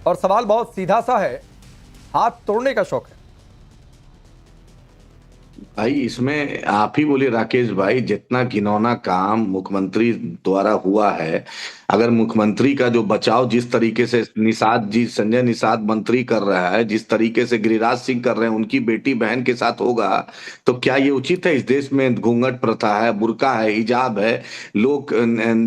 और सवाल बहुत सीधा सा है, हाथ तोड़ने का शौक है। भाई इसमें आप ही बोलिए राकेश भाई, जितना घिनौना काम मुख्यमंत्री द्वारा हुआ है, अगर मुख्यमंत्री का जो बचाव जिस तरीके से निषाद जी, संजय निषाद मंत्री कर रहा है, जिस तरीके से गिरिराज सिंह कर रहे हैं उनकी बेटी बहन के साथ होगा, तो क्या ये उचित है? इस देश में घूंघट प्रथा है, बुर्का है, हिजाब है, लोग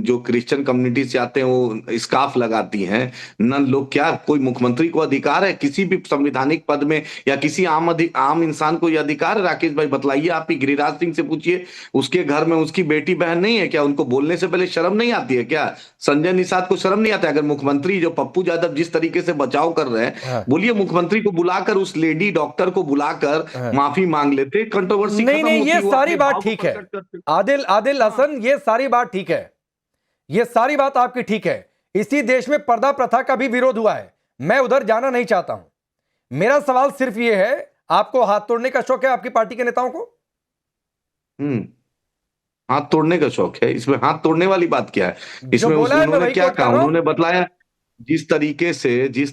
जो क्रिश्चियन कम्युनिटी से आते हैं वो स्कार्फ लगाती हैं न, लोग क्या, कोई मुख्यमंत्री को अधिकार है किसी भी संवैधानिक पद में, या किसी आम इंसान को ये अधिकार है? राकेश भाई बतलाइए, आप ही गिरिराज सिंह से पूछिए, उसके घर में उसकी बेटी बहन नहीं है क्या? उनको बोलने से पहले शर्म नहीं आती है क्या? संजय निषाद को शर्म नहीं आता? अगर मुख्यमंत्री जो पप्पू यादव जिस तरीके से बचाव कर रहे हैं, हाँ। बोलिए मुख्यमंत्री को बुलाकर, उस लेडी डॉक्टर को बुलाकर माफी मांग लेते, कंट्रोवर्सी नहीं खत्म नहीं, होती, ये वो सारी अपने बात भाव को ठीक है प्रकट करते। आदिल हसन, ये सारी बात ठीक है, ये सारी बात आपकी ठीक है। इसी देश में पर्दा प्रथा का भी विरोध हुआ है, मैं उधर जाना नहीं चाहता हूं। मेरा सवाल सिर्फ ये है, आपको हाथ तोड़ने का शौक है आपकी पार्टी के नेताओं को? हाथ तोड़ने का शौक है? इसमें हाथ तोड़ने वाली बात क्या है? जो इसमें बोला है मैं उन्होंने वही क्या कोट कर कहा? रहा हूं। उन्होंने बतलाया जिस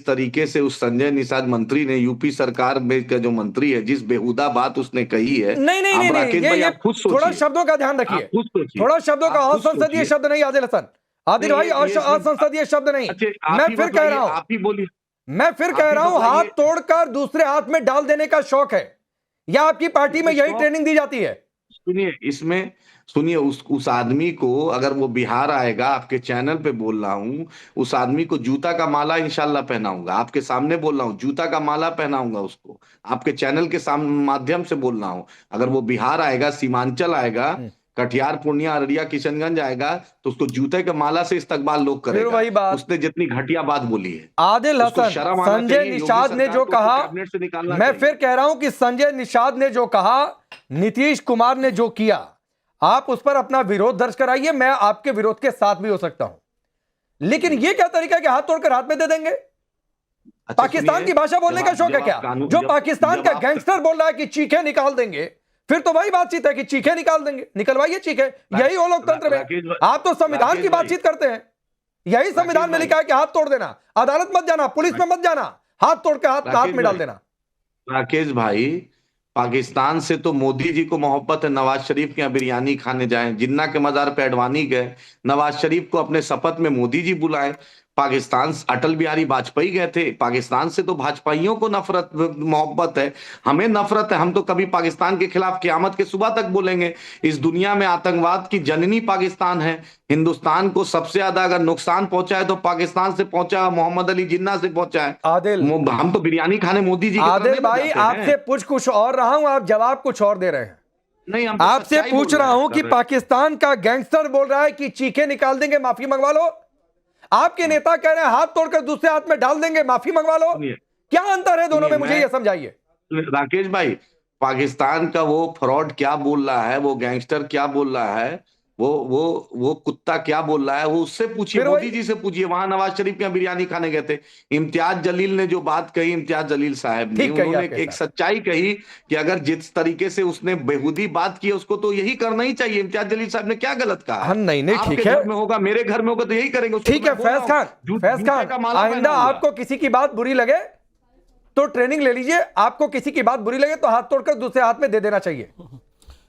तरीके से उस संजय निषाद मंत्री ने, यूपी सरकार में का जो मंत्री है, जिस बेहुदा बात उसने कही है, नहीं नहीं नहीं आप नहीं, राकेश भाई ये आप खुद थोड़ा सोचिए, शब्दों का ध्यान रखिए, आप खुद सोचिए, थोड़ा शब्दों का आप खुद असंसदीय सोचिए। शब्द नहीं आदिल हसन, आदिल भाई असंसदीय शब्द नहीं। अच्छा आप मैं ही फिर कह बतलाइए, रहा हूं, आप ही बोलिए, मैं फिर कह आप ही रहा हूं, हाथ बतलाइए। तोड़कर दूसरे हाथ में डाल देने का शौक है, या आपकी पार्टी में यही शौक, ट्रेनिंग दी जाती है? सुनिए इसमें, सुनिए उस आदमी को, अगर वो बिहार आएगा, आपके चैनल पे बोल रहा हूँ, उस आदमी को जूता का माला इंशाल्लाह पहनाऊंगा, आपके सामने बोल रहा हूँ, जूता का माला पहनाऊंगा उसको, आपके चैनल के माध्यम से बोल रहा हूँ। अगर वो बिहार आएगा, सीमांचल आएगा, कटिहार, पूर्णिया, अररिया, किशनगंज आएगा, तो उसको जूते के माला से इस्तकबाल लोग फिर करेगा। वही बात, उसने जितनी घटिया बात बोली है, आदिल उसको हसन, शर्म आना संजय चाहिए। योगी निषाद ने सरकार जो को उसको कहा, कैबिनेट से निकालना मैं चाहिए। फिर कह रहा हूं कि संजय निषाद ने जो कहा, नीतीश कुमार ने जो किया, आप उस पर अपना विरोध दर्ज कराइए, मैं आपके विरोध के साथ भी हो सकता हूं, लेकिन यह क्या तरीका है कि हाथ तोड़कर हाथ में दे देंगे? अच्छा पाकिस्तान की भाषा बोलने का शौक है क्या? जो पाकिस्तान का गैंगस्टर बोल रहा है कि चीखें निकाल देंगे, फिर तो वही बातचीत है कि चीखें निकाल देंगे, निकलवाइए चीखें, यही हो लोकतंत्र में। आप तो संविधान की बातचीत करते हैं, यही संविधान में लिखा है कि हाथ तोड़ देना, अदालत मत जाना, पुलिस में मत जाना, हाथ तोड़ के हाथ में डाल देना। राकेश भाई, पाकिस्तान से तो मोदी जी को मोहब्बत है, नवाज शरीफ के यहाँ बिरयानी खाने जाएं, जिन्ना के मजार पे अडवाणी गए, नवाज शरीफ को अपने शपथ में मोदी जी बुलाएं, पाकिस्तान अटल बिहारी वाजपेयी गए थे, पाकिस्तान से तो भाजपाइयों को नफरत मोहब्बत है, हमें नफरत है, हम तो कभी पाकिस्तान के खिलाफ क़यामत के सुबह तक बोलेंगे। इस दुनिया में आतंकवाद की जननी पाकिस्तान है, हिंदुस्तान को सबसे ज्यादा अगर नुकसान पहुंचा है तो पाकिस्तान से पहुंचा, मोहम्मद अली जिन्ना से पहुंचा है। आदिल, हम तो बिरयानी खाने मोदी जी की तरफ आदिल नहीं भाई, जाते हैं। आपसे पूछ कुछ और रहा हूं, आप जवाब कुछ और दे रहे हैं। नहीं, हम तो आपसे सच्चाई पूछ बोल रहा रहे हैं हूं कि सर। पाकिस्तान का गैंगस्टर बोल रहा है कि चीखें निकाल देंगे, माफी मंगवा लो, आपके नेता कह रहे हैं हाथ तोड़कर दूसरे हाथ में डाल देंगे, माफी मंगवा लो। क्या अंतर है दोनों में, मुझे ये समझाइए। राकेश भाई, पाकिस्तान का वो फ्रॉड क्या बोल रहा है, वो गैंगस्टर क्या बोल रहा है, वो कुत्ता क्या बोल रहा है, वो उससे पूछिए, मोदी जी से पूछिए। वहां नवाज शरीफ के यहाँ बिरयानी खाने गए थे, इम्तियाज जलील ने जो बात कही, इम्तियाज जलील साहब ने, उन्होंने एक सच्चाई कही कि अगर जिस तरीके से उसने बेहूदी बात की उसको तो यही करना ही चाहिए। इम्तियाज जलील साहब ने क्या गलत कहा है? नहीं ठीक है, घर में होगा, मेरे घर में होगा तो यही करेंगे। ठीक है फैज खान, आइंदा आपको किसी की बात बुरी लगे तो ट्रेनिंग ले लीजिए, आपको किसी की बात बुरी लगे तो हाथ तोड़कर दूसरे हाथ में दे देना चाहिए।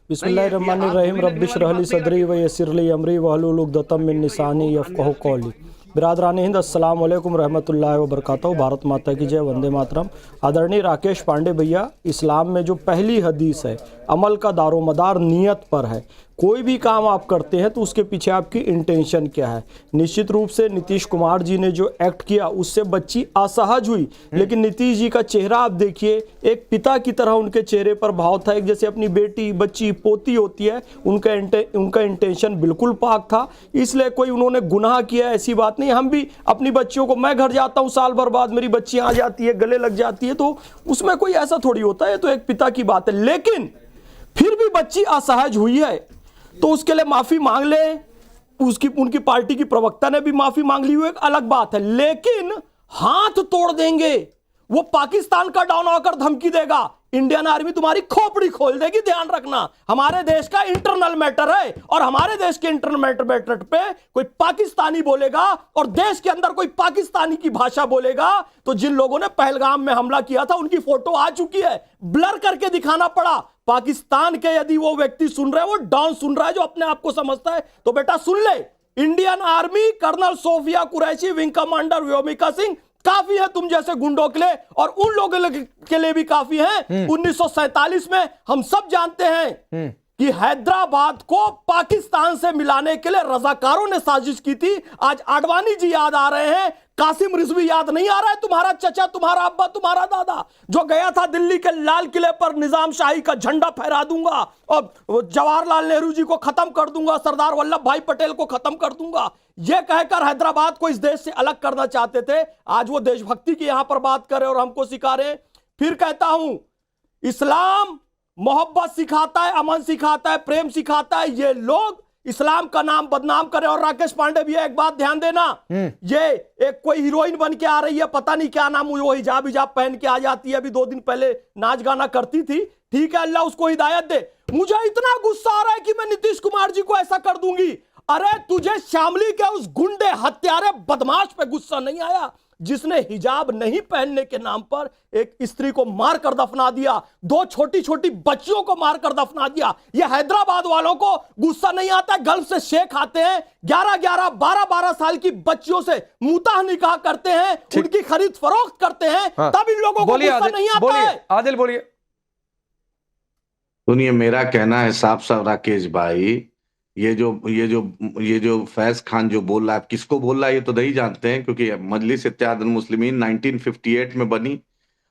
बिस्मिल्लाहिर्रहमानिर्रहीम रब्बिश रहली सदरी व यस्सिरली अमरी वहलुल उक़दतम मिन लिसानी यफ़क़हू क़ौली। बिरादरान हिंद, अस्सलाम वालेकुम रहमतुल्लाहि व बरकातहू। भारत माता की जय, वंदे मातरम। आदरणीय राकेश पांडे भैया, इस्लाम में जो पहली हदीस है, अमल का दारोमदार नियत पर है। कोई भी काम आप करते हैं तो उसके पीछे आपकी इंटेंशन क्या है। निश्चित रूप से नीतीश कुमार जी ने जो एक्ट किया उससे बच्ची असहज हुई, लेकिन नीतीश जी का चेहरा आप देखिए, एक पिता की तरह उनके चेहरे पर भाव था, एक जैसे अपनी बेटी, बच्ची, पोती होती है, उनका इंटेंशन बिल्कुल पाक था। इसलिए कोई उन्होंने गुनाह किया ऐसी बात नहीं। हम भी अपनी बच्चियों को, मैं घर जाता हूँ साल भर बाद, मेरी बच्ची आ जाती है, गले लग जाती है, तो उसमें कोई ऐसा थोड़ी होता है, तो एक पिता की बात है। लेकिन फिर भी बच्ची असहज हुई है तो उसके लिए माफी मांग ले, उनकी पार्टी की प्रवक्ता ने भी माफी मांग ली, हुई एक अलग बात है। लेकिन हाथ तोड़ देंगे, वो पाकिस्तान का डाउन होकर धमकी देगा, इंडियन आर्मी तुम्हारी खोपड़ी खोल देगी। ध्यान रखना, हमारे देश का इंटरनल मैटर है और हमारे देश के इंटरनल मैटर पे कोई पाकिस्तानी बोलेगा और देश के अंदर कोई पाकिस्तानी की भाषा बोलेगा तो जिन लोगों ने पहलगाम में हमला किया था उनकी फोटो आ चुकी है, ब्लर करके दिखाना पड़ा। पाकिस्तान के यदि वो व्यक्ति सुन रहे हैं, वो डॉन सुन रहा है जो अपने आप को समझता है, तो बेटा सुन ले, Indian army, colonel Sofiya Qureshi, wing commander Vyomika Singh काफी है तुम जैसे गुंडों के लिए, और उन लोगों के लिए भी काफी है। 1947 में हम सब जानते हैं कि हैदराबाद को पाकिस्तान से मिलाने के लिए रजाकारों ने साजिश की थी। आज आडवाणी जी याद आ रहे हैं, कासिम रिजवी याद नहीं आ रहा है, तुम्हारा चचा, तुम्हारा अब्बा, तुम्हारा दादा जो गया था दिल्ली के लाल किले पर, निजाम शाही का झंडा फहरा दूंगा और जवाहरलाल नेहरू जी को खत्म कर दूंगा, सरदार वल्लभ भाई पटेल को खत्म कर दूंगा, यह कहकर हैदराबाद को इस देश से अलग करना चाहते थे। आज वो देशभक्ति की यहां पर बात करे और हमको सिखा रहे। फिर कहता हूं, इस्लाम मोहब्बत सिखाता है, अमन सिखाता है, प्रेम सिखाता है। ये लोग इस्लाम का नाम बदनाम करे। और राकेश पांडे भी एक बात ध्यान देना, ये एक कोई हीरोइन बन के आ रही है, पता नहीं क्या नाम, वो हिजाब पहन के आ जाती है, अभी 2 दिन पहले नाच गाना करती थी, ठीक है, अल्लाह उसको हिदायत दे। मुझे इतना गुस्सा आ रहा है कि मैं नीतीश कुमार जी को ऐसा कर दूंगी। अरे तुझे शामली के उस गुंडे हत्यारे बदमाश पे गुस्सा नहीं आया जिसने हिजाब नहीं पहनने के नाम पर एक स्त्री को मारकर दफना दिया, 2 छोटी छोटी बच्चियों को मारकर दफना दिया। ये हैदराबाद वालों को गुस्सा नहीं आता, गल्फ से शेख आते हैं, 11-11, 12-12 साल की बच्चियों से मुताह निकाह करते हैं, उनकी खरीद फरोख्त करते हैं, तब इन लोगों को गुस्सा नहीं आता है। आदिल बोलिए। सुनिए, मेरा कहना है साफ साफ राकेश भाई, ये जो फैज खान जो बोल रहा है, किसको बोल रहा है ये तो नहीं जानते हैं, क्योंकि मजलिस इत्तेहादुल मुस्लिमीन 1958 में बनी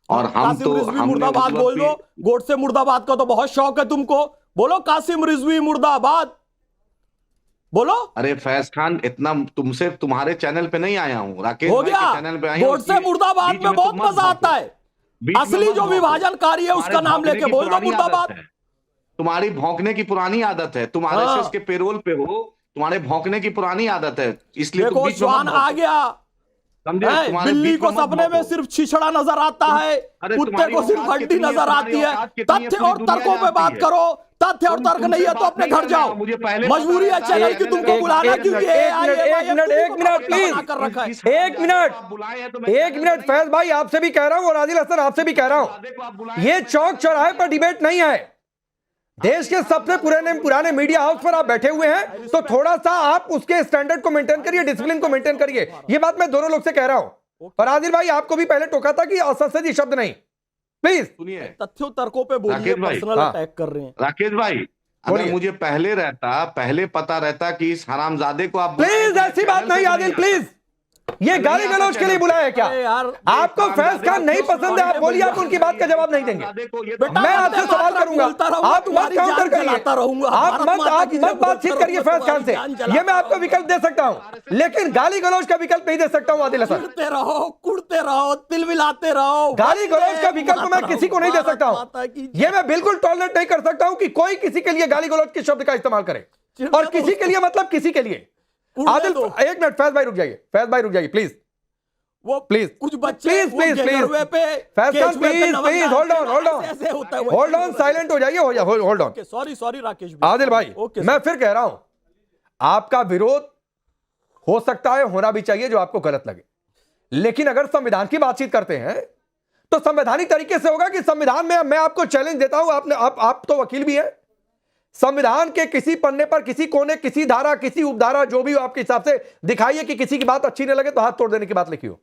और मुर्दाबाद बोल दो, गोडसे मुर्दाबाद का तो बहुत शौक है तुमको, बोलो कासिम रिजवी मुर्दाबाद बोलो। अरे फैज खान, इतना तुमसे तुम्हारे चैनल पे नहीं आया हूँ, राकेश हो गया, चैनल पे आया। गोडसे मुर्दाबाद में बहुत मजा आता है, असली जो विभाजनकारी है उसका नाम लेके बोल दो मुर्दाबाद। तुम्हारी भौंकने की पुरानी आदत है, तुम आरएसएस के पेरोल पे हो, तुम्हारे भौंकने की पुरानी आदत है, इसलिए देखो श्वान आ गया, बिल्ली को सपने में सिर्फ छिछड़ा नजर आता है, कुत्ते को सिर्फ हड्डी नजर आती है। तथ्य और तर्कों पे बात करो, तथ्य और तर्क नहीं है तो अपने घर जाओ, मजबूरी है चैनल की तुमको बुलाना, क्योंकि एक मिनट फैज भाई, आपसे भी कह रहा हूं और आदिल हसन आपसे भी कह रहा हूं, ये चौक चौराहे पर डिबेट नहीं है, देश के सबसे पुराने मीडिया हाउस पर आप बैठे हुए हैं, तो थोड़ा सा आप उसके स्टैंडर्ड को मेंटेन करिए, डिसिप्लिन को मेंटेन करिए। ये बात मैं दोनों लोग से कह रहा हूं। और आदिल भाई, आपको भी पहले टोका था कि असंसदीय शब्द नहीं, प्लीज सुनिए, तथ्यों तर्कों पे बोलिए, पर्सनल अटैक कर रहे हैं। राकेश भाई, अगर मुझे पहले पता रहता कि इस हरामजादे को आप, प्लीज ऐसी बात नहीं आदिल, प्लीज, ये गाली गलौज के लिए बुलाया है क्या? आपको फैज खान नहीं पसंद है, आप बोलिए, आप उनकी बात का जवाब नहीं देंगे, मैं आपसे सवाल करूंगा, आप मत काउंटर करिए, आप मत बातचीत करिए फैज खान से, ये मैं आपको विकल्प दे सकता हूं, लेकिन गाली गलौज का विकल्प नहीं दे सकता हूं आदिल हसन। कुड़ते रहो, तिलमिलाते रहो, गाली गलौज का विकल्प मैं किसी को नहीं दे सकता हूं, ये मैं बिल्कुल टॉलरेट नहीं कर सकता हूं कि कोई किसी के लिए गाली गलौज के शब्द का इस्तेमाल करे, और किसी के लिए मतलब किसी के लिए। आदिल एक मिनट, फैज भाई रुक जाइए, फैज भाई रुक जाइए प्लीज, वो प्लीज कुछ बच्चे please Faiz Khan please hold on silent हो जाइए, hold on. Sorry Rakesh Adil भाई, मैं फिर कह रहा हूं, आपका विरोध हो सकता है, होना भी चाहिए जो आपको गलत लगे, लेकिन अगर संविधान की बातचीत करते हैं तो संवैधानिक तरीके से होगा कि संविधान में मैं आपको चैलेंज देता हूं, आप तो वकील भी हैं, संविधान के किसी पन्ने पर, किसी कोने, किसी धारा, किसी उपधारा, जो भी हो आपके हिसाब से दिखाइए कि किसी की बात अच्छी नहीं लगे तो हाथ तोड़ देने की बात लिखी हो।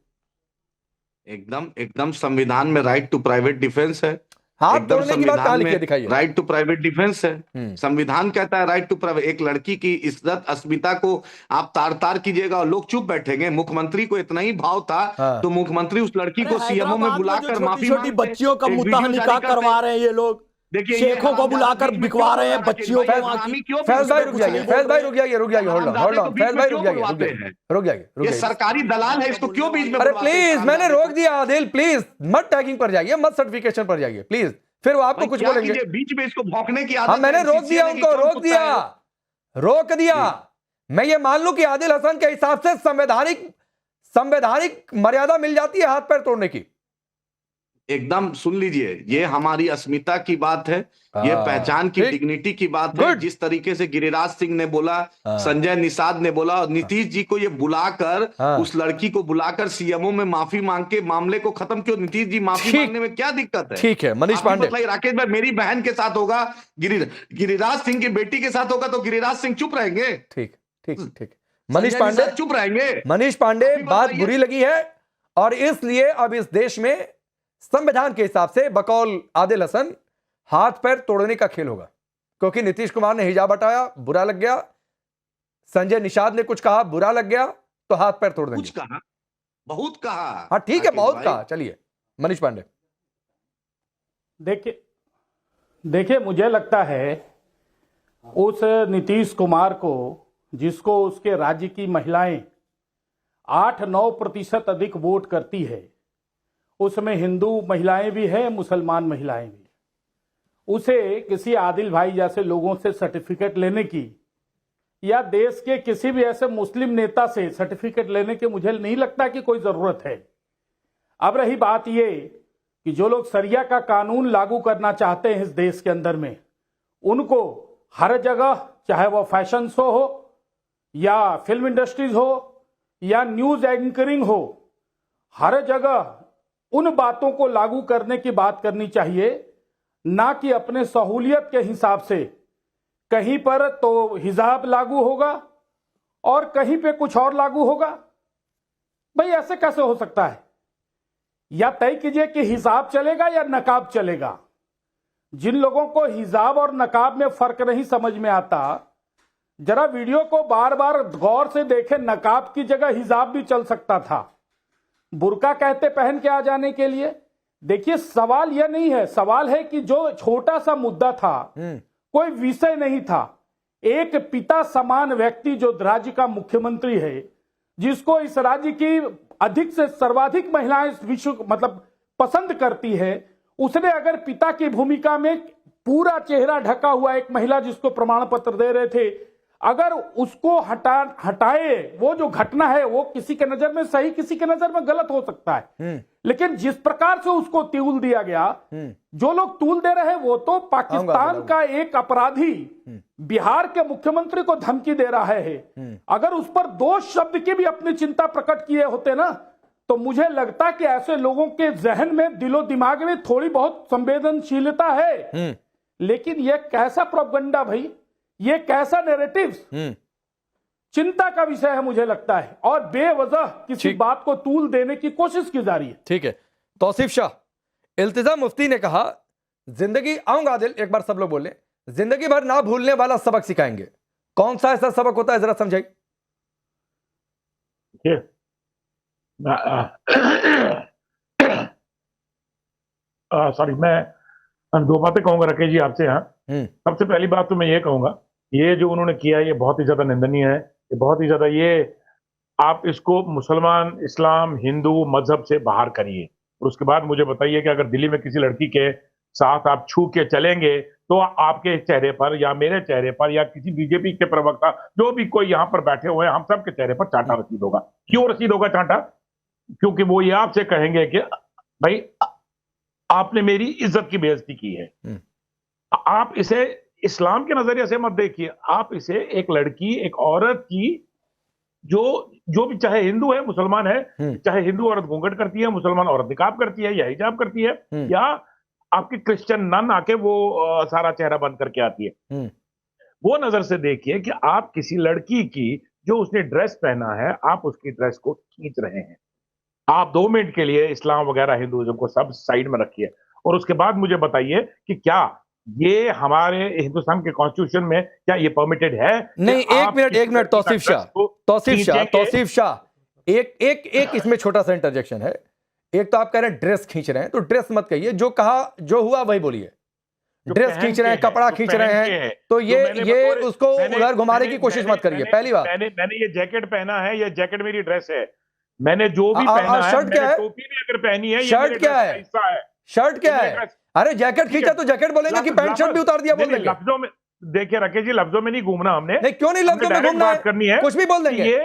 एकदम संविधान में राइट टू प्राइवेट डिफेंस है, हाथ तोड़ने की बात कहां लिखी है दिखाइए। राइट टू प्राइवेट डिफेंस है, संविधान कहता है राइट टू प्राइवेट। एक लड़की की इज्जत अस्मिता को आप तार कीजिएगा और लोग चुप बैठेंगे। मुख्यमंत्री को इतना ही भाव था तो मुख्यमंत्री उस लड़की को सीएमओ में बुलाकर माफी, छोटी बच्चियों का मुद्दा निकाह करवा रहे हैं ये लोग, देखिए शेखों को बुलाकर बिकवा रहे हैं बच्चियों को। फैज भाई रुक जाइए, होल्ड ऑन, फैज भाई रुक जाइए, ये सरकारी दलाल है, इसको क्यों बीच में? अरे प्लीज, मैंने रोक दिया आदिल, प्लीज मत टैगिंग पर जाइए, मत सर्टिफिकेशन पर जाइए प्लीज, फिर वो आपको कुछ बोलेंगे बीच में, इसको भौंकने की आदत। हाँ, मैंने रोक दिया उनको, रोक दिया। मैं ये मान लूं कि आदिल हसन के हिसाब से संवैधानिक मर्यादा मिल जाती है हाथ पैर तोड़ने की, एकदम सुन लीजिए, ये हमारी अस्मिता की बात है, ये पहचान की, ठीक। डिग्निटी की बात है। गुड। जिस तरीके से गिरिराज सिंह ने बोला, संजय निषाद ने बोला, और नीतीश जी को ये बुलाकर, उस लड़की को बुलाकर सीएमओ में माफी मांग के मामले को खत्म क्यों? नीतीश जी माफी ठीक। मांगने में क्या दिक्कत है? ठीक है मनीष आप ही पांडे, बताइए, राकेश भाई मेरी बहन के साथ होगा, गिरिराज सिंह की बेटी के साथ होगा, तो गिरिराज सिंह चुप रहेंगे? ठीक ठीक ठीक। मनीष संजय पांडे, निषाद चुप रहेंगे? मनीष पांडे, आप ही बात बताइए। बुरी लगी है और इसलिए अब इस देश में संविधान के हिसाब से बकौल आदिल हसन हाथ पैर तोड़ने का खेल होगा, क्योंकि नीतीश कुमार ने हिजाब हटाया, बुरा लग गया, संजय निषाद ने कुछ कहा, बुरा लग गया, तो हाथ पैर तोड़ देंगे। कुछ कहा, बहुत कहा। हाँ ठीक है, राकेश बहुत भाई। कहा। चलिए मनीष पांडे। देखिए मुझे लगता है उस नीतीश कुमार को, जिसको उसके राज्य की महिलाएं 8-9% अधिक वोट करती है, उसमें हिंदू महिलाएं भी हैं, मुसलमान महिलाएं भी, उसे किसी आदिल भाई जैसे लोगों से सर्टिफिकेट लेने की या देश के किसी भी ऐसे मुस्लिम नेता से सर्टिफिकेट लेने की मुझे नहीं लगता कि कोई जरूरत है। अब रही बात ये कि जो लोग शरिया का कानून लागू करना चाहते हैं इस देश के अंदर में, उनको हर जगह, चाहे वो फैशन शो हो या फिल्म इंडस्ट्रीज हो या न्यूज एंकरिंग हो, हर जगह उन बातों को लागू करने की बात करनी चाहिए, ना कि अपने सहूलियत के हिसाब से। कहीं पर तो हिजाब लागू होगा और कहीं पे कुछ और लागू होगा। भाई ऐसे कैसे हो सकता है? या तय कीजिए कि हिजाब चलेगा या नकाब चलेगा। जिन लोगों को हिजाब और नकाब में फर्क नहीं समझ में आता, जरा वीडियो को बार बार गौर से देखें। नकाब की जगह हिजाब भी चल सकता था। बुर्का कहते पहन के आ जाने के लिए। देखिए सवाल यह नहीं है, सवाल है कि जो छोटा सा मुद्दा था, कोई विषय नहीं था, एक पिता समान व्यक्ति जो राज्य का मुख्यमंत्री है, जिसको इस राज्य की अधिक से सर्वाधिक महिलाएं विश्व मतलब पसंद करती है, उसने अगर पिता की भूमिका में पूरा चेहरा ढका हुआ एक महिला जिसको प्रमाण पत्र दे रहे थे, अगर उसको हटाए, वो जो घटना है वो किसी के नजर में सही, किसी के नजर में गलत हो सकता है, लेकिन जिस प्रकार से उसको तूल दिया गया, जो लोग तूल दे रहे हैं वो तो पाकिस्तान का एक अपराधी बिहार के मुख्यमंत्री को धमकी दे रहा है। अगर उस पर 2 शब्द की भी अपनी चिंता प्रकट किए होते ना, तो मुझे लगता कि ऐसे लोगों के जहन में, दिलो दिमाग में थोड़ी बहुत संवेदनशीलता है। लेकिन यह कैसा प्रोपगंडा भाई, ये कैसा नैरेटिव, चिंता का विषय है मुझे लगता है, और बेवजह किसी बात को तूल देने की कोशिश की जा रही है। ठीक है। तौसीफ शाह, इल्तिजा मुफ्ती ने कहा जिंदगी, आऊंगा आदिल, एक बार सब लोग बोले, जिंदगी भर ना भूलने वाला सबक सिखाएंगे। कौन सा ऐसा सबक होता है, जरा समझाइए। सॉरी, मैं 2 बातें कहूंगा राकेश जी आपसे। यहाँ सबसे पहली बात तो मैं ये कहूंगा, ये जो उन्होंने किया ये बहुत ही ज्यादा निंदनीय है। ये बहुत ही ज्यादा, ये आप इसको मुसलमान, इस्लाम, हिंदू मजहब से बाहर करिए, और उसके बाद मुझे बताइए कि अगर दिल्ली में किसी लड़की के साथ आप छू के चलेंगे तो आपके चेहरे पर या मेरे चेहरे पर या किसी बीजेपी के प्रवक्ता, जो भी कोई यहाँ पर बैठे हुए हैं, हम सब के चेहरे पर चांटा रसीद होगा। क्यों रसीद होगा चांटा? क्योंकि वो ये आपसे कहेंगे कि भाई आपने मेरी इज्जत की बेइज्जती की है। आप इसे इस्लाम के नजरिए से मत देखिए, आप इसे एक लड़की, एक औरत की, जो भी, चाहे हिंदू है, मुसलमान है, चाहे हिंदू औरत घूंघट करती है, मुसलमान औरत निकाब करती है या हिजाब करती है, या आपकी क्रिश्चियन नन आके वो सारा चेहरा बंद करके आती है, वो नजर से देखिए कि आप किसी लड़की की, जो उसने ड्रेस पहना है, आप उसकी ड्रेस को खींच रहे हैं। आप 2 मिनट के लिए इस्लाम वगैरह, हिंदुइज्म को सब साइड में रखिए, और उसके बाद मुझे बताइए कि क्या ये हमारे हिंदुस्तान के कॉन्स्टिट्यूशन में क्या ये परमिटेड है? नहीं, एक मिनट तौसीफ शाह, एक इसमें छोटा सा इंटरजेक्शन है। एक तो आप कह रहे हैं ड्रेस खींच रहे हैं, तो ड्रेस मत कहिए, जो कहा, जो हुआ वही बोलिए। ड्रेस खींच रहे हैं, कपड़ा खींच रहे हैं, तो ये उसको उधर घुमाने की कोशिश मत करिए। पहली बात, मैंने ये जैकेट पहना है, ये जैकेट मेरी ड्रेस है। मैंने जो भी पहना है, शर्ट क्या है, टोपी भी अगर पहनी है, शर्ट क्या है, शर्ट क्या है? अरे जैकेट खींचा तो जैकेट बोलेंगे कि पैंट शर्ट भी उतार दिया बोल देंगे। लफ्जों में देखिए राकेश जी, लफ्जों में नहीं घूमना हमने। नहीं, क्यों नहीं लफ्जों में घूमना है? कुछ भी बोल देंगे।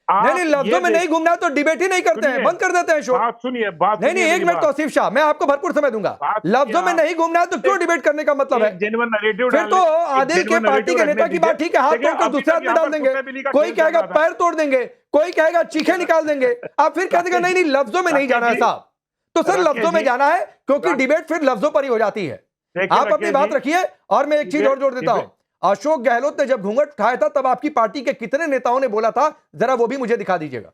नहीं, लफ्जों में नहीं घूमना तो डिबेट ही नहीं करते हैं, बंद कर देते हैं शो। बात सुनिए, बात नहीं, एक मिनट तौसीफ शाह, मैं आपको भरपूर समय दूंगा। लफ्जों में नहीं घूमना है तो क्यों डिबेट करने का मतलब है? जेन्युइन नैरेटिव फिर तो आदिल के पार्टी के नेता की बात ठीक है, हाथ तोड़कर दूसरे हाथ में डाल देंगे, कोई कहेगा पैर तोड़ देंगे, कोई कहेगा चीखे निकाल देंगे, आप फिर कह देंगे नहीं लफ्जों में नहीं जाना है साहब। तो सर लफ्जों में जाना है, क्योंकि डिबेट फिर लफ्जों पर ही हो जाती है। आप अपनी बात रखिए। और मैं एक चीज और जोड़ देता हूं, अशोक गहलोत ने जब घूंघट उठाया था तब आपकी पार्टी के कितने नेताओं ने बोला था, जरा वो भी मुझे दिखा दीजिएगा।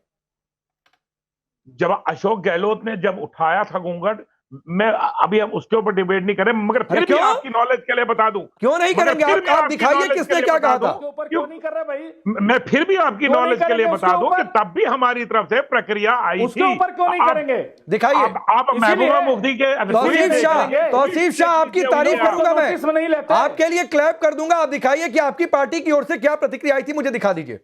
जब अशोक गहलोत ने जब उठाया था घूंघट, मैं अभी हम उसके ऊपर डिबेट नहीं करें, मगर फिर भी आपकी नॉलेज के लिए बता दूं। क्यों नहीं करेंगे? आप दिखाइए किसने क्या कहा था। क्यों नहीं कर रहे भाई? मैं फिर भी आपकी नॉलेज के लिए बता दूं कि तब भी हमारी तरफ से प्रक्रिया आई थी। उसके ऊपर क्यों नहीं करेंगे? दिखाइए। आप महबूबा मुफ्ती के तौसीफ शाह आपकी तारीफ करूंगा मैं, आपके लिए क्लैप कर दूंगा। आप दिखाइए कि आपकी पार्टी की ओर से क्या प्रतिक्रिया आई थी, मुझे दिखा दीजिए।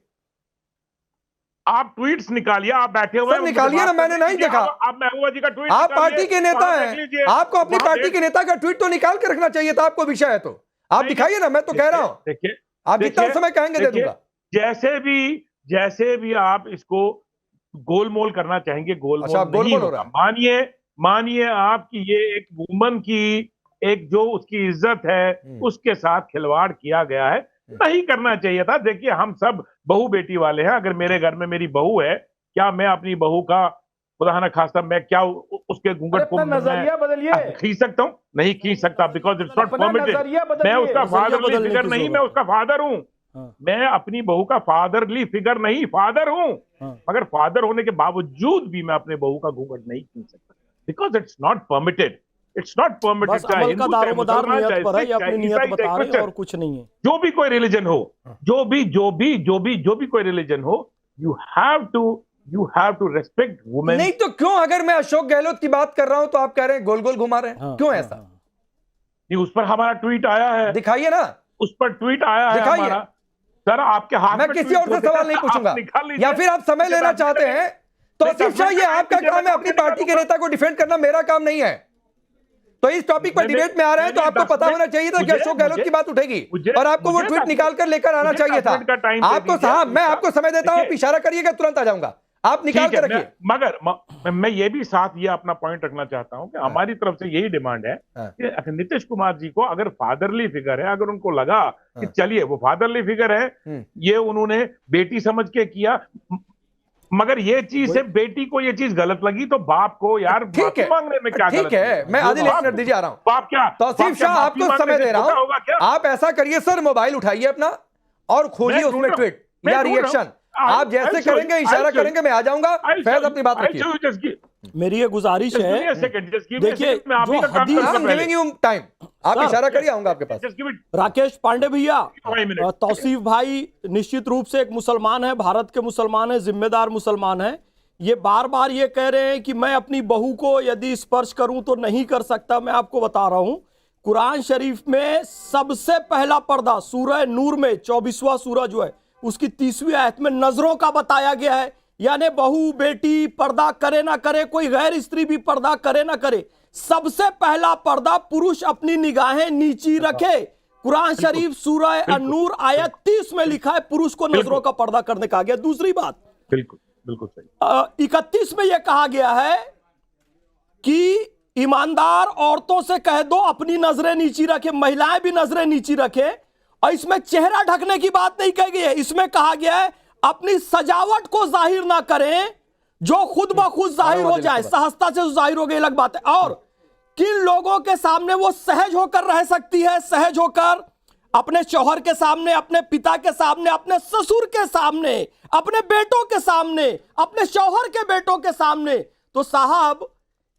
आप ट्वीट्स निकालिए, आप बैठे हुए हैं, निकालिए ना, मैंने नहीं देखा। आप महबूबा जी का ट्वीट, आप पार्टी के नेता हैं, आपको अपनी पार्टी के नेता का ट्वीट तो निकाल के रखना चाहिए था, आपको विषय है तो आप दिखाइए ना। मैं तो कह रहा हूं, देखिए आप जितना समय कहेंगे दे दूंगा। जैसे भी आप इसको गोलमोल करना चाहेंगे, गोलमोल नहीं होगा। मानिए आपकी ये एक वुमन की एक जो उसकी इज्जत है उसके साथ खिलवाड़ किया गया है, नहीं करना चाहिए था। देखिए हम सब बहू बेटी वाले हैं। अगर मेरे घर में मेरी बहू है, क्या मैं अपनी बहू का खुदा न खास्ता मैं क्या उसके घूंघट को नजरिया बदलिए? खींच सकता हूं? नहीं खींच सकता, बिकॉज इट्स नॉट परमिटेड। मैं उसका फादरली फिगर नहीं, मैं उसका फादर हूं। मैं अपनी बहू का फादरली फिगर नहीं, फादर हूं। मगर फादर होने के बावजूद भी मैं अपने बहू का घूंघट नहीं खींच सकता, because it's not permitted. It's not permitted. बस अमल का दारोमदार नियत पर है, ये अपनी नियत बता रहे हैं और कुछ नहीं है। जो भी कोई रिलीजन हो, जो भी कोई रिलीजन हो, you have to respect women. नहीं तो क्यों, अगर मैं अशोक गहलोत की बात कर रहा हूं तो आप कह रहे हैं गोल गोल घुमा रहे हैं, क्यों ऐसा? नहीं, उस पर हमारा ट्वीट आया है, दिखाइए ना। उस पर ट्वीट आया है हमारा। सर आपके हाथ में, मैं किसी और से सवाल नहीं पूछूंगा, या फिर आप समय लेना चाहते हैं तो तौसीफ शाह ये आपका काम है, अपनी पार्टी के नेता को डिफेंड करना मेरा काम नहीं है। तो इस टॉपिक पर डिबेट में आ रहे हैं तो आपको पता होना चाहिए था कि अशोक गहलोत की बात उठेगी और आपको वो ट्वीट निकाल कर लेकर आना चाहिए था। आपको साहब, मैं आपको समय देता हूं, इशारा करिएगा तुरंत आ जाऊंगा, आप निकाल कर रखिए। मगर मैं ये भी साथ ये अपना पॉइंट रखना चाहता हूं कि हमारी तरफ से यही डिमांड है कि नीतीश कुमार जी को अगर फादरली फिगर है, अगर उनको लगा कि चलिए वो फादरली फिगर है, ये उन्होंने बेटी समझ के किया, मगर ये चीज से बेटी को ये चीज गलत लगी तो बाप को यार माफी मांगने में क्या गलत है? मैं आदिल एक मिनट दीजिए, आ रहा हूं। बाप क्या, तौसीफ शाह आपको समय दे रहा हूं, आप ऐसा करिए सर, मोबाइल उठाइए अपना और खोजिए उसमें ट्वीट या रिएक्शन। आप जैसे करेंगे, इशारा करेंगे, मैं आ जाऊंगा। फैज अपनी बात रखिए। मेरी ये गुजारिश है, देखिए जो हदीस टाइम आप इशारा करिए, आऊंगा आपके पास। राकेश पांडे भैया, तौसीफ भाई निश्चित रूप से एक मुसलमान है, भारत के मुसलमान है, जिम्मेदार मुसलमान है। ये बार बार ये कह रहे हैं कि मैं अपनी बहू को यदि स्पर्श करूं तो नहीं कर सकता। मैं आपको बता रहा हूं, कुरान शरीफ में सबसे पहला पर्दा सूरह नूर में 24वां सूरह जो है उसकी 30वीं आयत में नजरों का बताया गया है। यानी बहू बेटी पर्दा करे ना करे, कोई गैर स्त्री भी पर्दा करे ना करे, सबसे पहला पर्दा पुरुष अपनी निगाहें नीची रखे। कुरान शरीफ सूरह अन-नूर आयत 30 में लिखा है पुरुष को नजरों का पर्दा करने कहा गया। दूसरी बात, बिल्कुल सही, 31 में यह कहा गया है कि ईमानदार औरतों से कह दो अपनी नजरें नीची रखे, महिलाएं भी नजरें नीची रखे। और इसमें चेहरा ढकने की बात नहीं कही गई है, इसमें कहा गया है अपनी सजावट को जाहिर ना करें, जो खुद ब खुद जाहिर हो जाए, सहजता से जाहिर हो गई अलग बात है। और किन लोगों के सामने वो सहज होकर रह सकती है, सहज होकर अपने शौहर के सामने, अपने पिता के सामने, अपने ससुर के सामने, अपने बेटों के सामने, अपने शौहर के बेटों के सामने। तो साहब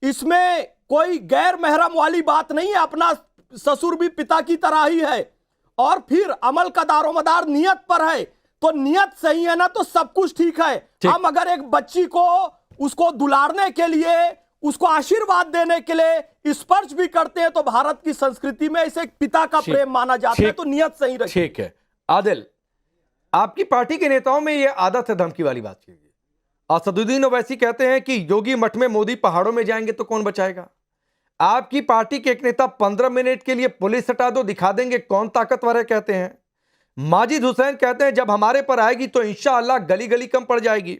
इसमें कोई गैर महरम वाली बात नहीं है, अपना ससुर भी पिता की तरह ही है। और फिर अमल का दारोमदार नियत पर है, तो नियत सही है ना तो सब कुछ ठीक है। हम अगर एक बच्ची को उसको दुलारने के लिए, उसको आशीर्वाद देने के लिए स्पर्श भी करते हैं तो भारत की संस्कृति में इसे पिता का प्रेम माना जाता है, तो नियत सही रखिए। ठीक है आदिल, आपकी पार्टी के नेताओं में यह आदत है धमकी वाली बात की। असदुद्दीन ओवैसी कहते हैं कि योगी मठ में, मोदी पहाड़ों में जाएंगे तो कौन बचाएगा। आपकी पार्टी के एक नेता 15 मिनट के लिए पुलिस हटा दो दिखा देंगे कौन ताकतवर है कहते हैं। माजिद हुसैन कहते हैं जब हमारे पर आएगी तो इंशाअल्लाह गली गली कम पड़ जाएगी।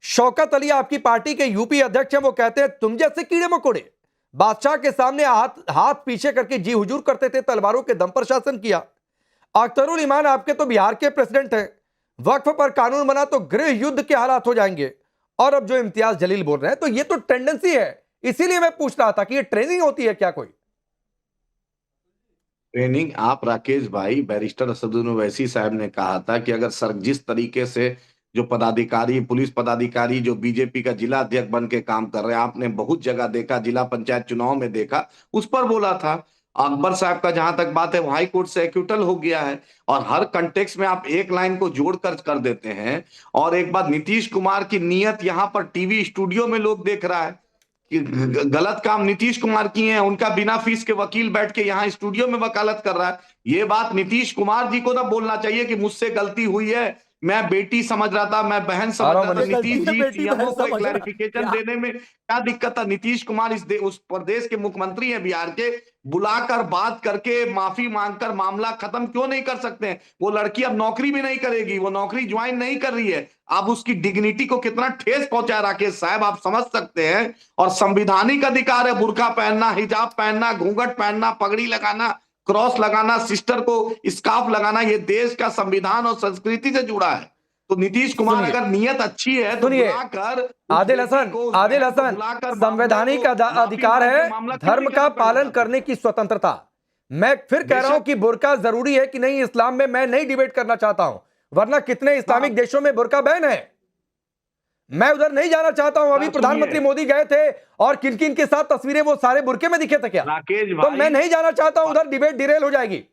शौकत अली आपकी पार्टी के यूपी अध्यक्ष हैं, वो कहते हैं तुम जैसे कीड़े मकोड़े बादशाह के सामने हाथ पीछे करके जी हुजूर करते थे, तलवारों के दम पर शासन किया। अख्तरुल ईमान आपके तो बिहार के प्रेसिडेंट हैं, वक्फ पर कानून बना तो गृह युद्ध के हालात हो जाएंगे। और अब जो इम्तियाज जलील बोल रहे हैं तो ये तो टेंडेंसी है, इसीलिए मैं पूछ रहा था कि ये ट्रेनिंग होती है क्या कोई? ट्रेनिंग आप राकेश भाई, बैरिस्टर असदुद्दीन ओवैसी साहब ने कहा था कि अगर सर जिस तरीके से जो पदाधिकारी, पुलिस पदाधिकारी जो बीजेपी का जिला अध्यक्ष बन के काम कर रहे हैं, आपने बहुत जगह देखा, जिला पंचायत चुनाव में देखा, उस पर बोला था। अकबर साहब का जहां तक बात है वो हाई कोर्ट से एक्यूटल हो गया है, और हर कंटेक्स्ट में आप एक लाइन को जोड़कर कर देते हैं। और एक बात, नीतीश कुमार की नीयत यहां पर टीवी स्टूडियो में लोग देख रहा है कि गलत काम नीतीश कुमार किए हैं, उनका बिना फीस के वकील बैठ के यहाँ स्टूडियो में वकालत कर रहा है। ये बात नीतीश कुमार जी को ना बोलना चाहिए कि मुझसे गलती हुई है, मैं बेटी समझ रहा था, मैं बहन समझ रहा था। नीतीश जी सीएमओ को क्लैरिफिकेशन देने में क्या दिक्कत है? नीतीश कुमार उस प्रदेश के मुख्यमंत्री हैं बिहार के, बुलाकर बात करके माफी मांगकर मामला खत्म क्यों नहीं कर सकते हैं? वो लड़की अब नौकरी भी नहीं करेगी, वो नौकरी ज्वाइन नहीं कर रही है। अब उसकी डिग्निटी को कितना ठेस पहुंचा राकेश साहब, आप समझ सकते हैं। और संवैधानिक अधिकार है बुर्का पहनना, हिजाब पहनना, घूंघट पहनना, पगड़ी लगाना, क्रॉस लगाना, सिस्टर को स्कार्फ लगाना, ये देश का संविधान और संस्कृति से जुड़ा है। तो नीतीश कुमार अगर नियत अच्छी है तो बुलाकर आदिल हसन, संवैधानिक अधिकार है, धर्म का पालन करने की स्वतंत्रता। मैं फिर कह रहा हूं कि बुर्का जरूरी है कि नहीं इस्लाम में, मैं नहीं डिबेट करना चाहता हूं, वरना कितने इस्लामिक देशों में बुर्का बैन है। मैं उधर नहीं जाना चाहता हूं। अभी प्रधानमंत्री मोदी गए थे और किन किन के साथ तस्वीरें वो सारे बुर्के में दिखे थे क्या? तो मैं नहीं जाना चाहता हूं उधर, डिबेट डिरेल हो जाएगी।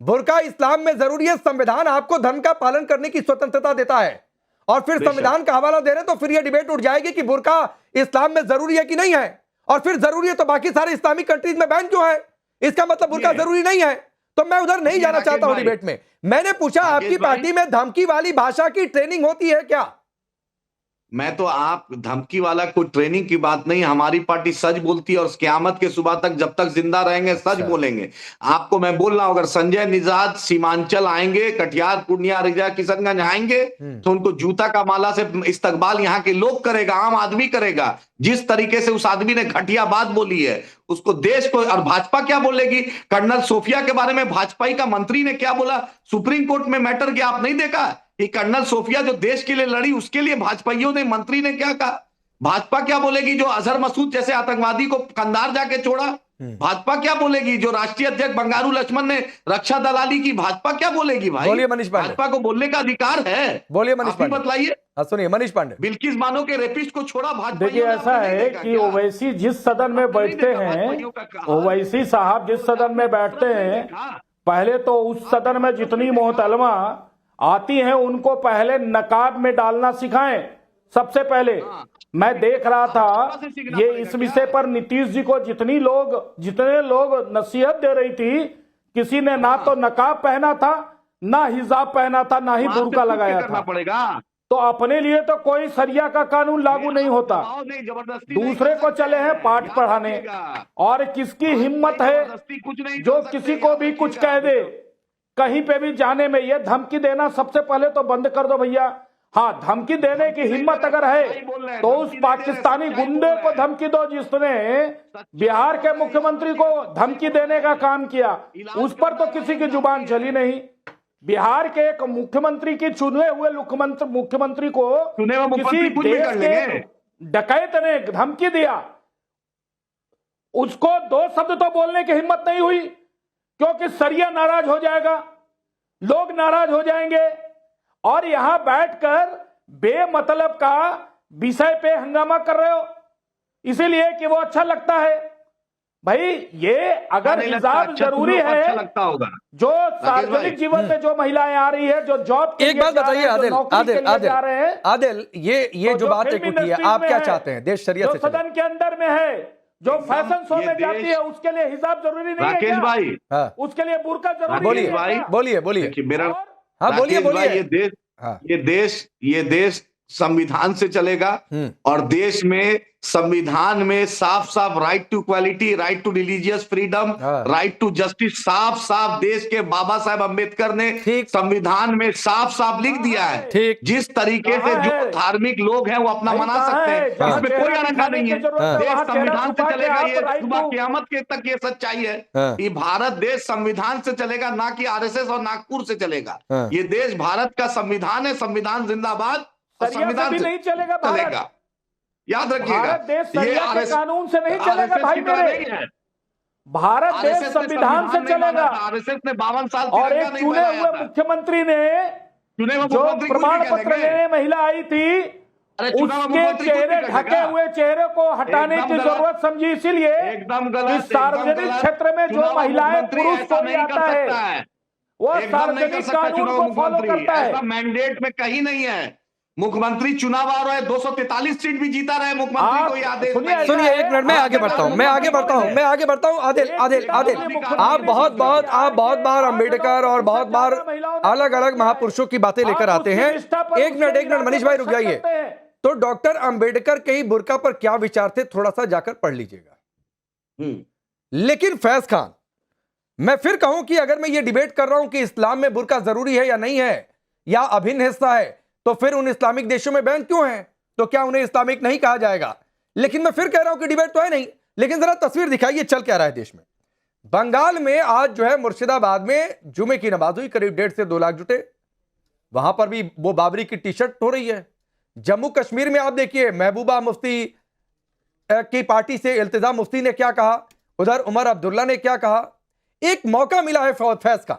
बुर्का इस्लाम में जरूरी है, संविधान आपको धर्म का पालन करने की स्वतंत्रता देता है। और फिर संविधान का हवाला दे रहे तो फिर यह डिबेट उठ जाएगी कि बुर्का इस्लाम में जरूरी है कि नहीं है। और फिर जरूरी है तो बाकी सारे इस्लामिक कंट्रीज में बैन क्यों है? इसका मतलब बुर्का जरूरी नहीं है। तो मैं उधर नहीं जाना चाहता हूं डिबेट में। मैंने पूछा आपकी पार्टी में धमकी वाली भाषा की ट्रेनिंग होती है क्या? मैं तो आप धमकी वाला कोई ट्रेनिंग की बात नहीं, हमारी पार्टी सच बोलती है और क़यामत के सुबह तक जब तक जिंदा रहेंगे सच बोलेंगे। आपको मैं बोल रहा हूं, अगर संजय निषाद सीमांचल आएंगे, कटिहार, पूर्णिया, अररिया, किशनगंज आएंगे तो उनको जूता का माला से इस्तकबाल यहाँ के लोग करेगा, आम आदमी करेगा। जिस तरीके से उस आदमी ने घटिया बात बोली है उसको देश को, और भाजपा क्या बोलेगी? कर्नल सोफिया के बारे में भाजपा का मंत्री ने क्या बोला? सुप्रीम कोर्ट में मैटर गया, आप नहीं देखा कि कर्नल सोफिया जो देश के लिए लड़ी उसके लिए भाजपाइयों ने, मंत्री ने क्या कहा? भाजपा क्या बोलेगी जो अजहर मसूद जैसे आतंकवादी को कंधार जाके छोड़ा? भाजपा क्या बोलेगी जो राष्ट्रीय अध्यक्ष बंगारू लक्ष्मण ने रक्षा दलाली की? भाजपा क्या बोलेगी भाई? बोलिए मनीष पांडे। भाजपा को बोलने का अधिकार है। बोलिए मनीष पांडे, बतलाइए। सुनिए मनीष पांडे। बिल्किस बानो के रेपिस्ट को छोड़ा भाजपा। देखिए ऐसा है कि ओवैसी जिस सदन में बैठते हैं, ओवैसी साहब जिस सदन में बैठते हैं, पहले तो उस सदन में जितनी मोहतरमा आती हैं उनको पहले नकाब में डालना सिखाएं। सबसे पहले मैं देख रहा था ये इस विषय पर नीतीश जी को जितने लोग नसीहत दे रही थी, किसी ने ना तो नकाब पहना था, ना हिजाब पहना था, ना ही बुर्का लगाया था। तो अपने लिए तो कोई शरिया का कानून लागू नहीं होता, दूसरे को चले हैं पाठ पढ़ाने। और किसकी हिम्मत है जो किसी को भी कुछ कह दे, कहीं पे भी जाने में? ये धमकी देना सबसे पहले तो बंद कर दो भैया। हाँ, धमकी देने की हिम्मत अगर है तो उस पाकिस्तानी गुंडे को धमकी दो जिसने बिहार के मुख्यमंत्री को धमकी देने का काम किया, उस पर तो किसी की जुबान चली नहीं। बिहार के एक मुख्यमंत्री की, चुने हुए मुख्यमंत्री को किसी देश के डकैत ने धमकी दिया, उसको दो शब्द तो बोलने की हिम्मत नहीं हुई, क्योंकि सरिया नाराज हो जाएगा, लोग नाराज हो जाएंगे। और यहां बैठकर बेमतलब का विषय पे हंगामा कर रहे हो, इसीलिए कि वो अच्छा लगता है। भाई ये अगर हिजाब जरूरी है, अच्छा लगता होगा। जो सार्वजनिक जीवन में जो महिलाएं आ रही है, जो जॉब, एक बात बताइए आदिल, ये जो बात एक उठी है, आप क्या चाहते हैं? देश शरियत से सदन के अंदर में है, जो फैशन शो में जाती है, उसके लिए हिजाब जरूरी नहीं है राकेश भाई? हाँ। उसके लिए बुर्का जरूरी बोलिए है? बोलिए बोलिए। मेरा हाँ बोलिए बोलिए। ये देश संविधान से चलेगा और देश में संविधान में साफ साफ right to equality, right to religious freedom, right to justice साफ साफ देश के बाबा साहेब अम्बेडकर ने संविधान में साफ साफ लिख दिया है। जिस तरीके से जो धार्मिक लोग हैं वो अपना मना सकते हैं, इसमें कोई अड़ंगा नहीं है। देश संविधान से चलेगा, ये सुबह क़यामत के तक ये सच्चाई है कि भारत देश संविधान से चलेगा, ना कि आरएसएस और नागपुर से चलेगा। ये देश भारत का संविधान है, संविधान जिंदाबाद, संविधान से नहीं चलेगा, याद रखिएगा। ये आरएसएस कानून से नहीं चलेगा भाई मेरे, भारत देश संविधान से चलेगा। आरएसएस ने 52 साल और एक चुने हुए मुख्यमंत्री ने जो प्रमाण पत्र लेने महिला आई थी, उसके चेहरे ढके हुए चेहरे को हटाने की जरूरत समझी, इसीलिए एकदम गलत। सार्वजनिक क्षेत्र में जो महिलाएं पुरुष को नहीं आता है वो सार्वजनिक कानून को फॉलो करता है। मैंडेट में कहीं नहीं है। मुख्यमंत्री चुनाव आ रहा है, 243 सीट भी जीता रहे मुख्यमंत्री को, याद है। सुनिए एक मिनट, मैं आगे बढ़ता हूं। आदिल आप बहुत बार अंबेडकर और बहुत बार अलग अलग महापुरुषों की बातें लेकर आते हैं। एक मिनट मनीष भाई रुक जाइए। तो डॉक्टर अंबेडकर के ही बुर्का पर क्या विचार थे, थोड़ा सा जाकर पढ़ लीजिएगा। लेकिन फैज खान, मैं फिर कहूं कि अगर मैं ये डिबेट कर रहा हूं कि इस्लाम में बुर्का जरूरी है या नहीं है, या अभिन्न हिस्सा है, तो फिर उन इस्लामिक देशों में बैन क्यों है? तो क्या उन्हें इस्लामिक नहीं कहा जाएगा? लेकिन मैं फिर कह रहा हूं कि डिबेट तो है नहीं, लेकिन जरा तस्वीर दिखाइए चल क्या रहा है देश में। बंगाल में आज जो है मुर्शिदाबाद में जुमे की नमाज हुई, करीब 1.5 से 2 लाख जुटे, वहां पर भी वो बाबरी की टी शर्ट हो रही है। जम्मू कश्मीर में आप देखिए, महबूबा मुफ्ती की पार्टी से इल्तिजा मुफ्ती ने क्या कहा, उधर उमर अब्दुल्ला ने क्या कहा। एक मौका मिला है फैज का,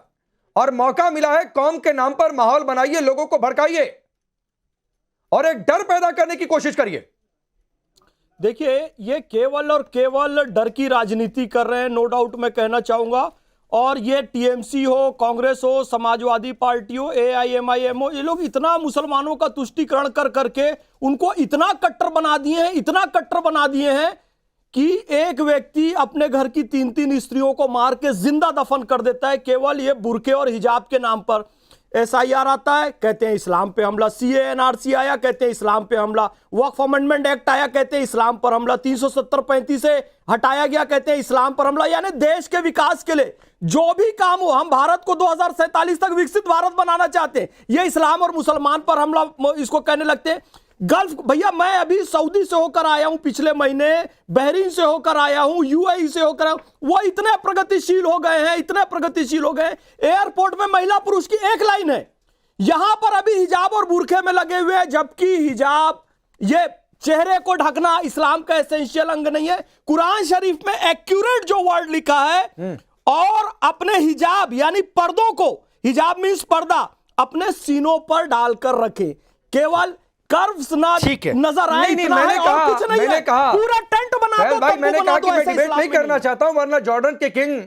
और मौका मिला है कौम के नाम पर माहौल बनाइए, लोगों को भड़काइए और एक डर पैदा करने की कोशिश करिए। देखिए, ये केवल और केवल डर की राजनीति कर रहे हैं, नो डाउट मैं कहना चाहूंगा। और ये टीएमसी हो, कांग्रेस हो, समाजवादी पार्टी हो, एआईएमआईएम हो, ये लोग इतना मुसलमानों का तुष्टीकरण कर करके उनको इतना कट्टर बना दिए हैं कि एक व्यक्ति अपने घर की 3-3 स्त्रियों को मार के जिंदा दफन कर देता है, केवल ये बुर्के और हिजाब के नाम पर। एसआईआर आता है, कहते हैं इस्लाम पे हमला, सीएएनआरसी आया, कहते हैं इस्लाम पे हमला, वक्फ अमेंडमेंट एक्ट आया, कहते हैं इस्लाम पर हमला, 370-35 से हटाया गया, कहते हैं इस्लाम पर हमला। यानी देश के विकास के लिए जो भी काम हो, हम भारत को 2047 तक विकसित भारत बनाना चाहते हैं, ये इस्लाम और मुसलमान पर हमला इसको कहने लगते हैं। गल्फ, भैया मैं अभी सऊदी से होकर आया हूं पिछले महीने, बहरीन से होकर आया हूं, यूएई से होकर आया हूं, वो इतने प्रगतिशील हो गए हैं, एयरपोर्ट में महिला पुरुष की एक लाइन है। यहां पर अभी हिजाब और बुरखे में लगे हुए हैं, जबकि हिजाब, ये चेहरे को ढकना इस्लाम का एसेंशियल अंग नहीं है। कुरान शरीफ में एक्यूरेट जो वर्ड लिखा है, और अपने हिजाब यानी पर्दों को, हिजाब मींस पर्दा, अपने सीनों पर डालकर रखे, केवल कर्व्स ना नजर आए, मैंने कहा पूरा टेंट बना दो। भाई मैंने कहा कि मैं डिबेट नहीं करना चाहता हूं, वरना जॉर्डन के किंग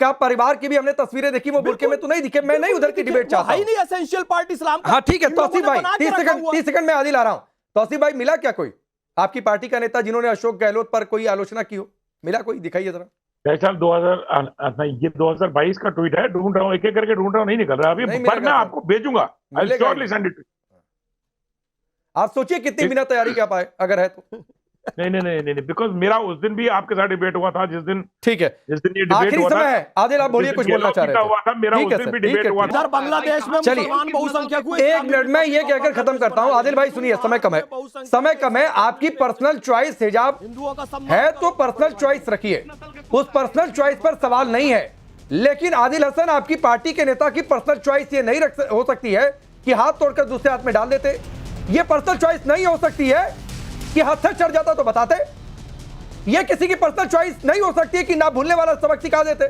का परिवार की भी हमने तस्वीरें देखी, वो बुर्के में तो नहीं दिखे। मैं नहीं उधर की डिबेट चाहता हूं, नहीं एसेंशियल पार्ट इस्लाम का। हाँ ठीक है तौसीफ भाई, 30 सेकंड में आदिल आ रहा हूं। तौसीफ भाई, मिला क्या कोई आपकी पार्टी का नेता जिन्होंने अशोक गहलोत पर कोई आलोचना की हो? मिला कोई? दिखाइए जरा। साहब 2022 का ट्वीट है, ढूंढ रहा हूँ, एक करके ढूंढ रहा हूँ, नहीं निकल रहा अभी, पर मैं आपको भेजूंगा। आप सोचिए कितनी बिना तैयारी क्या पाए, अगर है तो। नहीं, बिकॉज मेरा उस दिन भी आपके साथ डिबेट हुआ था, जिस दिन, ठीक है, जिस दिन ये डिबेट हुआ था। आदिल आप बोलिए, कुछ बोलना चाह रहे थे। मेरा उस दिन भी डिबेट हुआ था। बांग्लादेश में मुसलमान बहुसंख्यक हुए। 1 मिनट में ये कहकर खत्म करता हूं। आदिल भाई सुनिए, समय कम है। आपकी पर्सनल चॉइस हिजाब है तो पर्सनल चॉइस रखिए, उस पर्सनल चॉइस पर सवाल नहीं है। लेकिन आदिल हसन, आपकी पार्टी के नेता की पर्सनल चॉइस ये नहीं हो सकती है कि हाथ तोड़कर दूसरे हाथ में डाल देते। ये पर्सनल चॉइस नहीं हो सकती है कि हाथ से चढ़ जाता तो बताते। ये किसी की पर्सनल चॉइस नहीं हो सकती है कि ना भूलने वाला सबक सिखा देते।